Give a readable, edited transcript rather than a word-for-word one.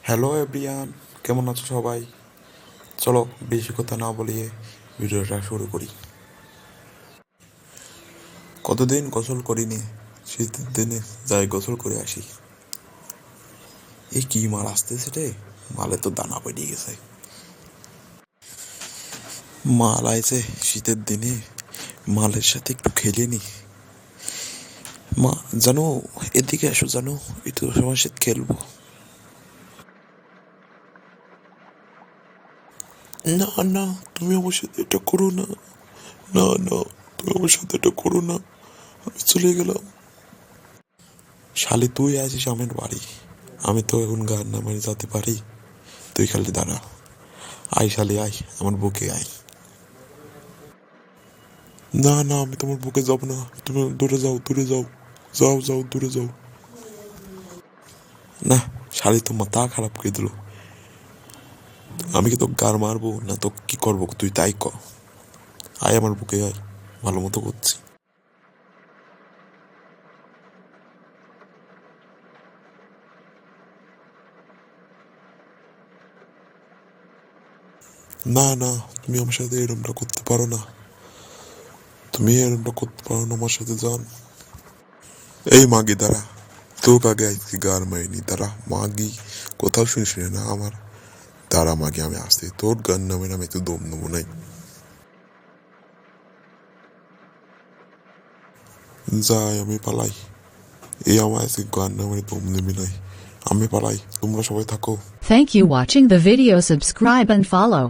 Hello everyone, কেমন আছো সবাই? চলো বেশি কথা না বলিয়ে ভিডিওটা শুরু করি। কতদিন গোসল করিনি, শীতের দিনে যাই গোসল করে আসি। এই কি মাল আসতেছে রে, মালে তো দানা বেরিয়ে গেছে। মাল আইছে শীতের দিনে, মালের সাথে একটু খেলে নি। মা জানো, এদিকে আসো, জানো একটু সময় সাথে খেলবো। না না, তুমি আমার সাথে এটা করো না। না না, তুমি আমার সাথে এটা করো না, আমি চলে গেলাম। শালি তুই আছিস আমার বাড়ি, আমি তো এখন গান না মানে যেতে পারি। তুই খালি দাঁড়া, আয় শালি আয়, আমার বুকে আয়। না না, আমি তোমার বুকে যাব না, তুমি দূরে যাও, দূরে যাও, যাও যাও দূরে যাও। না, শালি তো মাথা খারাপ করে দিল। আমি কি তো গার মারবো না তো কি করবো, তুই তাই কর। আয় আমার বুকে আয়, ভালো মতো করছি। না না, তুমি আমার সাথে এরমটা করতে পারো না, তুমি এরমটা করতে পারো না আমার সাথে, যান। এই মাগি দাঁড়া, তোকে আগে আজকে গার মারিনি, দাঁড়া মাগি, কোথাও শুনিস না আমার। দাঁড়া মাগি, আমি আসছি, তোর গান নামে আমি তো দম নেবো নাই। যাই, আমি পালাই। এই আমার আজকে গান নামে দম নেবি নাই, আমি পালাই, তোমরা সবাই থাকো। Thank you watching the video. Subscribe and follow.